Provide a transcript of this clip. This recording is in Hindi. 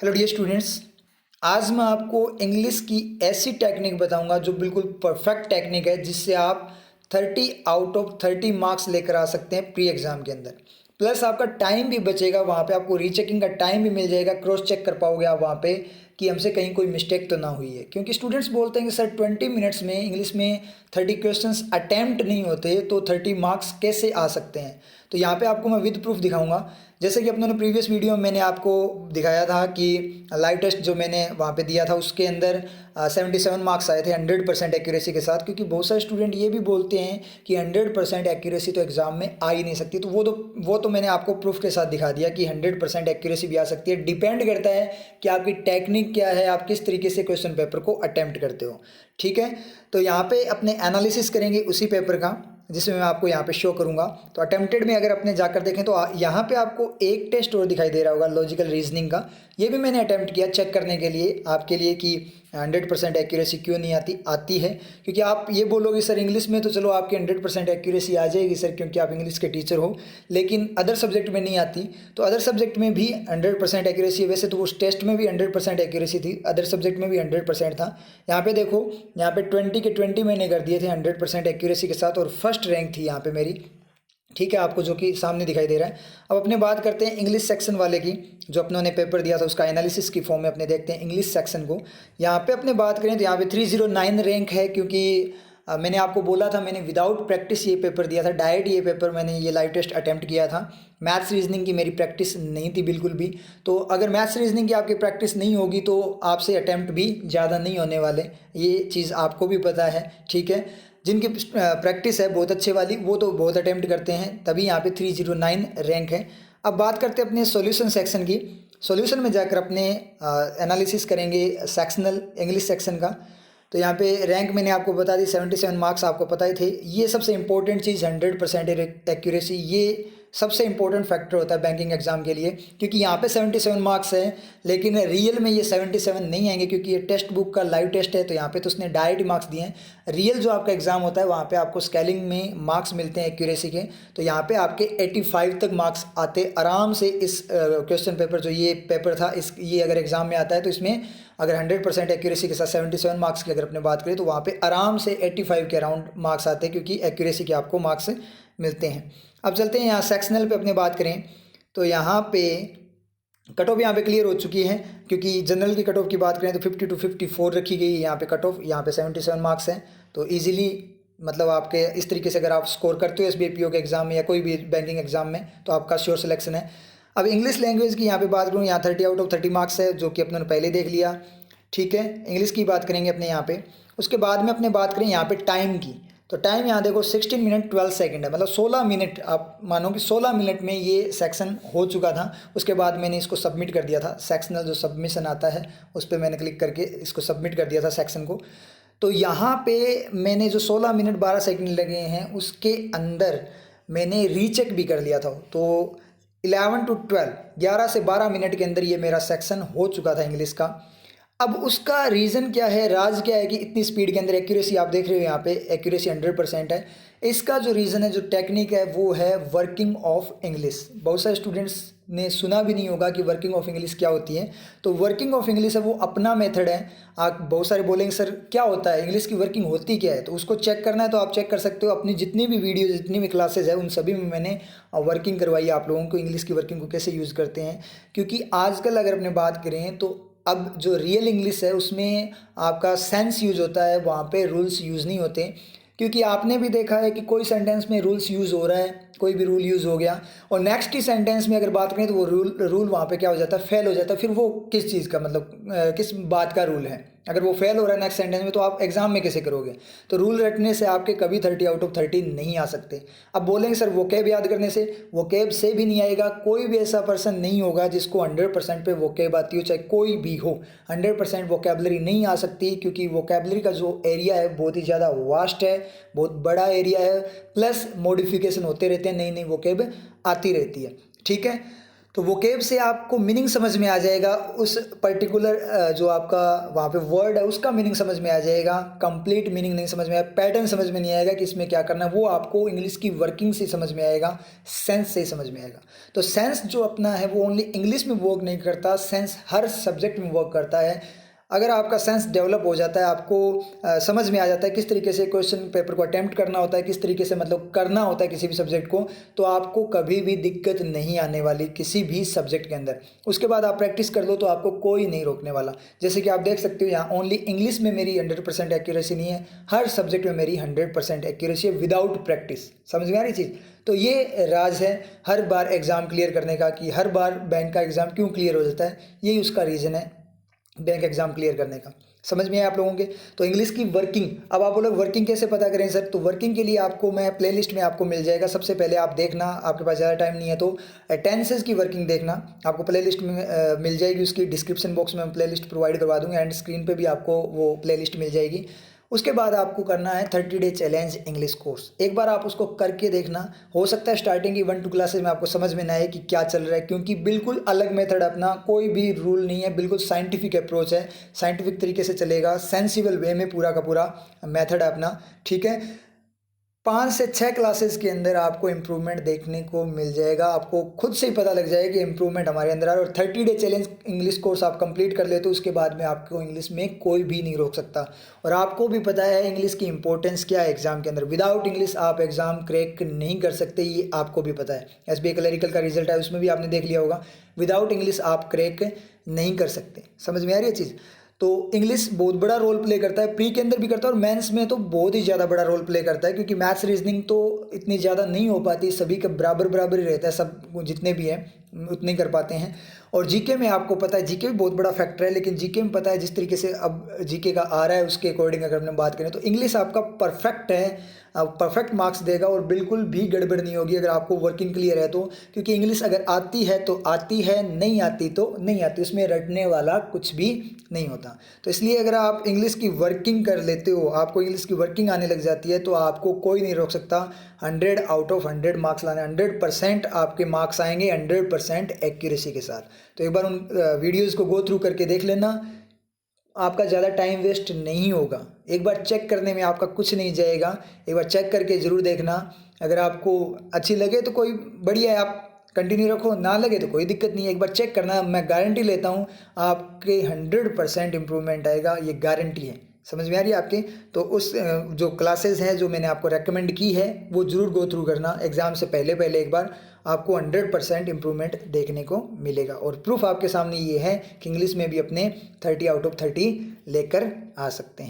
Hello dear students. आज मैं आपको इंग्लिश की ऐसी टेक्निक बताऊंगा जो बिल्कुल परफेक्ट टेक्निक है, जिससे आप 30 आउट ऑफ 30 मार्क्स लेकर आ सकते हैं प्री एग्ज़ाम के अंदर। प्लस आपका टाइम भी बचेगा, वहाँ पे आपको रीचेकिंग का टाइम भी मिल जाएगा, क्रॉस चेक कर पाओगे आप वहाँ पे कि हमसे कहीं कोई मिस्टेक तो ना हुई है। क्योंकि स्टूडेंट्स बोलते हैं कि सर 20 मिनट्स में इंग्लिश में 30 क्वेश्चंस अटैम्प्ट नहीं होते तो 30 मार्क्स कैसे आ सकते हैं। तो यहाँ पे आपको मैं विद प्रूफ दिखाऊंगा। जैसे कि अपने प्रीवियस वीडियो में मैंने आपको दिखाया था कि लाइव टेस्ट जो मैंने वहाँ पे दिया था उसके अंदर 77 मार्क्स आए थे 100% एक्यूरेसी के साथ। क्योंकि बहुत सारे स्टूडेंट ये भी बोलते हैं कि 100% एक्यूरेसी तो एग्ज़ाम में आ ही नहीं सकती, तो वो तो मैंने आपको प्रूफ के साथ दिखा दिया कि 100% एक्यूरेसी भी आ सकती है। डिपेंड करता है कि आपकी टेक्निक क्या है, आप किस तरीके से क्वेश्चन पेपर को अटैम्प्ट करते हो। ठीक है, तो यहाँ पे अपने एनालिसिस करेंगे उसी पेपर का, जिसमें मैं आपको यहाँ पे शो करूँगा। तो अटेम्प्टेड में अगर अपने जाकर देखें तो यहाँ पे आपको एक टेस्ट और दिखाई दे रहा होगा लॉजिकल रीजनिंग का। ये भी मैंने अटेम्प्ट किया चेक करने के लिए आपके लिए कि 100% एक्यूरेसी क्यों नहीं आती है। क्योंकि आप ये बोलोगे सर इंग्लिश में तो चलो आपकी 100% एक्यूरेसी आ जाएगी सर, क्योंकि आप इंग्लिश के टीचर हो, लेकिन अदर सब्जेक्ट में नहीं आती। तो अदर सब्जेक्ट में भी 100% एक्यूरेसी है। वैसे तो उस टेस्ट में भी 100% एक्यूरेसी थी, अदर सब्जेक्ट में भी 100% था। यहाँ पे देखो, यहाँ पे 20 के 20 मैंने कर दिए थे 100% एक्यूरेसी के साथ, और फर्स्ट रैंक थी यहाँ पे मेरी। ठीक है, आपको जो कि सामने दिखाई दे रहा है। अब अपने बात करते हैं इंग्लिश सेक्शन वाले की, जो अपनों ने पेपर दिया था उसका एनालिसिस की फॉर्म में अपने देखते हैं इंग्लिश सेक्शन को। यहाँ पे अपने बात करें तो यहाँ पे 309 रैंक है। क्योंकि मैंने आपको बोला था मैंने विदाउट प्रैक्टिस ये पेपर दिया था, डायरेक्ट ये पेपर मैंने ये लाइव टेस्ट अटैम्प्ट किया था। मैथ्स रीजनिंग की मेरी प्रैक्टिस नहीं थी बिल्कुल भी। तो अगर मैथ्स रीजनिंग की आपकी प्रैक्टिस नहीं होगी तो आपसे अटैम्प्ट भी ज़्यादा नहीं होने वाले, ये चीज़ आपको भी पता है। ठीक है, जिनकी प्रैक्टिस है बहुत अच्छे वाली वो तो बहुत अटैम्प्ट करते हैं, तभी यहाँ पे 309 रैंक है। अब बात करते हैं अपने सॉल्यूशन सेक्शन की। सॉल्यूशन में जाकर अपने एनालिसिस करेंगे सेक्शनल इंग्लिश सेक्शन का। तो यहाँ पे रैंक मैंने आपको बता दी, 77 मार्क्स आपको पता ही थे। ये सबसे इंपॉर्टेंट चीज़ 100% एक्यूरेसी, ये सबसे इंपॉर्टेंट फैक्टर होता है बैंकिंग एग्जाम के लिए। क्योंकि यहाँ पे 77 मार्क्स है, लेकिन रियल में ये 77 नहीं आएंगे, क्योंकि ये टेक्स्ट बुक का लाइव टेस्ट है। तो यहाँ पे तो उसने डायरेक्ट मार्क्स दिए हैं। रियल जो आपका एग्जाम होता है वहाँ पे आपको स्केलिंग में मार्क्स मिलते हैं एक्यूरेसी के। तो यहाँ पे आपके 85 तक मार्क्स आते आराम से। इस क्वेश्चन पेपर जो ये पेपर था, ये अगर एग्जाम में आता है तो इसमें अगर 100% एक्यूरेसी के साथ 77 मार्क्स की अगर अपने बात करें तो वहाँ पे आराम से 85 के अराउंड मार्क्स आते हैं, क्योंकि एक्यूरेसी के आपको मार्क्स मिलते हैं। अब चलते हैं यहाँ सेक्शनल पे अपने बात करें तो यहाँ पे कट ऑफ यहाँ पे क्लियर हो चुकी है। क्योंकि जनरल की कट ऑफ की बात करें तो 50 to 54 रखी गई है यहाँ पे कट ऑफ, यहाँ पे 77 मार्क्स हैं। तो ईजिली मतलब आपके इस तरीके से अगर आप स्कोर करते हो एसबीआईपीओ के एग्जाम में या कोई भी बैंकिंग एग्जाम में तो आपका श्योर सिलेक्शन है। अब इंग्लिश लैंग्वेज की यहाँ पे बात करूँ, यहाँ 30 आउट ऑफ 30 मार्क्स है, जो कि अपने पहले देख लिया। ठीक है, इंग्लिश की बात करेंगे अपने यहाँ पे। उसके बाद में अपने बात करें यहाँ पे टाइम की, तो टाइम यहाँ देखो 16 मिनट 12 सेकंड है, मतलब 16 मिनट। आप मानो कि 16 मिनट में ये सेक्शन हो चुका था। उसके बाद मैंने इसको सबमिट कर दिया था, सेक्शनल जो सबमिशन आता है उस पर मैंने क्लिक करके इसको सबमिट कर दिया था सेक्शन को। तो यहाँ पे मैंने जो 16 मिनट 12 सेकंड लगे हैं उसके अंदर मैंने रीचेक भी कर लिया था। तो 11 to 12 11 से 12 मिनट के अंदर ये मेरा सेक्शन हो चुका था इंग्लिश का। अब उसका रीज़न क्या है, राज क्या है कि इतनी स्पीड के अंदर एक्यूरेसी आप देख रहे हो यहाँ पे एक्यूरेसी 100% है। इसका जो रीज़न है, जो टेक्निक है, वो है वर्किंग ऑफ इंग्लिश। बहुत सारे स्टूडेंट्स ने सुना भी नहीं होगा कि वर्किंग ऑफ इंग्लिश क्या होती है। तो वर्किंग ऑफ इंग्लिश है वो अपना मेथड है। आप बहुत सारे बोलेंगे सर क्या होता है, इंग्लिश की वर्किंग होती क्या है, तो उसको चेक करना है तो आप चेक कर सकते हो। अपनी जितनी भी वीडियो जितनी भी क्लासेज है उन सभी में मैंने वर्किंग करवाई है आप लोगों को, इंग्लिश की वर्किंग को कैसे यूज़ करते हैं। क्योंकि आजकल अगर अपने बात करें तो अब जो रियल इंग्लिश है उसमें आपका सेंस यूज़ होता है, वहाँ पे रूल्स यूज़ नहीं होते। क्योंकि आपने भी देखा है कि कोई सेंटेंस में रूल्स यूज़ हो रहा है, कोई भी रूल यूज़ हो गया, और नेक्स्ट ही सेंटेंस में अगर बात करें तो वो रूल वहाँ पे क्या हो जाता है, फेल हो जाता है। फिर वो किस चीज़ का मतलब किस बात का रूल है। अगर वो फेल हो रहा है नेक्स्ट सेंटेंस में तो आप एग्जाम में कैसे करोगे। तो रूल रटने से आपके कभी 30 आउट ऑफ 30 नहीं आ सकते। अब बोलेंगे सर वोकैब याद करने से, वोकैब से भी नहीं आएगा। कोई भी ऐसा पर्सन नहीं होगा जिसको 100% पे वोकैब आती हो, चाहे कोई भी हो। 100% वोकैबलरी नहीं आ सकती, क्योंकि वोकैबलरी का जो एरिया है बहुत ही ज़्यादा वास्ट है, बहुत बड़ा एरिया है। प्लस मॉडिफिकेशन होते रहते हैं, नई नई वोकैब आती रहती है। ठीक है, तो वोकेब से आपको मीनिंग समझ में आ जाएगा, उस पर्टिकुलर जो आपका वहाँ पे वर्ड है उसका मीनिंग समझ में आ जाएगा, कंप्लीट मीनिंग नहीं समझ में आएगा, पैटर्न समझ में नहीं आएगा कि इसमें क्या करना है, वो आपको इंग्लिश की वर्किंग से समझ में आएगा, सेंस से समझ में आएगा। तो सेंस जो अपना है वो ओनली इंग्लिश में वर्क नहीं करता, सेंस हर सब्जेक्ट में वर्क करता है। अगर आपका सेंस डेवलप हो जाता है, आपको समझ में आ जाता है किस तरीके से क्वेश्चन पेपर को अटेम्प्ट करना होता है, किस तरीके से मतलब करना होता है किसी भी सब्जेक्ट को, तो आपको कभी भी दिक्कत नहीं आने वाली किसी भी सब्जेक्ट के अंदर। उसके बाद आप प्रैक्टिस कर लो तो आपको कोई नहीं रोकने वाला। जैसे कि आप देख सकते हो यहाँ ओनली इंग्लिश में मेरी 100% एक्यूरेसी नहीं है, हर सब्जेक्ट में मेरी 100% एक्यूरेसी है विदाउट प्रैक्टिस। समझ में आ रही चीज़? तो ये राज है हर बार एग्ज़ाम क्लियर करने का, कि हर बार बैंक का एग्ज़ाम क्यों क्लियर हो जाता है, यही उसका रीज़न है बैंक एग्जाम क्लियर करने का। समझ में आया आप लोगों के? तो इंग्लिश की वर्किंग, अब आप बोलोगे वर्किंग कैसे पता करें सर? तो वर्किंग के लिए आपको मैं प्लेलिस्ट में आपको मिल जाएगा। सबसे पहले आप देखना, आपके पास ज़्यादा टाइम नहीं है तो टेंसेस की वर्किंग देखना, आपको प्लेलिस्ट में मिल जाएगी। उसकी डिस्क्रिप्शन बॉक्स में मैं प्लेलिस्ट प्रोवाइड करवा दूँगा, एंड स्क्रीन पर भी आपको वो प्लेलिस्ट मिल जाएगी। उसके बाद आपको करना है 30 डे चैलेंज इंग्लिश कोर्स। एक बार आप उसको करके देखना, हो सकता है स्टार्टिंग की 1-2 क्लासेस में आपको समझ में ना आए कि क्या चल रहा है, क्योंकि बिल्कुल अलग मेथड अपना, कोई भी रूल नहीं है, बिल्कुल साइंटिफिक अप्रोच है, साइंटिफिक तरीके से चलेगा, सेंसिबल वे में पूरा का पूरा मेथड है अपना। ठीक है, 5 से 6 क्लासेस के अंदर आपको इम्प्रूवमेंट देखने को मिल जाएगा, आपको खुद से ही पता लग जाएगा कि इम्प्रूवमेंट हमारे अंदर आ रहा है। और 30 डे चैलेंज इंग्लिश कोर्स आप कंप्लीट कर लेते हो, उसके बाद में आपको इंग्लिश में कोई भी नहीं रोक सकता। और आपको भी पता है इंग्लिश की इंपॉर्टेंस क्या है एग्जाम के अंदर। विदाउट इंग्लिश आप एग्जाम क्रैक नहीं कर सकते, ये आपको भी पता है। SBI क्लरिकल का रिजल्ट है, उसमें भी आपने देख लिया होगा, विदाउट इंग्लिश आप क्रैक नहीं कर सकते। समझ में आ रही है चीज़? तो इंग्लिश बहुत बड़ा रोल प्ले करता है, प्री के अंदर भी करता है और मेंस में तो बहुत ही ज़्यादा बड़ा रोल प्ले करता है, क्योंकि मैथ्स रीजनिंग तो इतनी ज़्यादा नहीं हो पाती, सभी का बराबर बराबर ही रहता है, सब जितने भी हैं उतने ही कर पाते हैं। और जीके में आपको पता है, जीके भी बहुत बड़ा फैक्टर है, लेकिन जीके में पता है जिस तरीके से अब जीके का आ रहा है उसके अकॉर्डिंग अगर हम बात करें तो इंग्लिश आपका परफेक्ट है, परफेक्ट मार्क्स देगा और बिल्कुल भी गड़बड़ नहीं होगी अगर आपको वर्किंग क्लियर है तो। क्योंकि इंग्लिश अगर आती है तो आती है, नहीं आती तो नहीं आती, उसमें रटने वाला कुछ भी नहीं होता। तो इसलिए अगर आप इंग्लिश की वर्किंग कर लेते हो, आपको इंग्लिश की वर्किंग आने लग जाती है, तो आपको कोई नहीं रोक सकता 100 आउट ऑफ 100 मार्क्स लाने। 100% आपके मार्क्स आएंगे 100% एक्यूरेसी के साथ। तो एक बार उन वीडियोज़ को गो थ्रू करके देख लेना, आपका ज़्यादा टाइम वेस्ट नहीं होगा। एक बार चेक करने में आपका कुछ नहीं जाएगा, एक बार चेक करके ज़रूर देखना। अगर आपको अच्छी लगे तो कोई बढ़िया है, आप कंटिन्यू रखो, ना लगे तो कोई दिक्कत नहीं है, एक बार चेक करना। मैं गारंटी लेता हूँ आपके 100% इम्प्रूवमेंट आएगा, ये गारंटी है। समझ में आ रही है आपके? तो उस जो क्लासेस हैं जो मैंने आपको रेकमेंड की है वो ज़रूर गो थ्रू करना एग्ज़ाम से पहले एक बार, आपको 100% इम्प्रूवमेंट देखने को मिलेगा। और प्रूफ आपके सामने ये है कि इंग्लिश में भी अपने 30 आउट ऑफ 30 लेकर आ सकते हैं।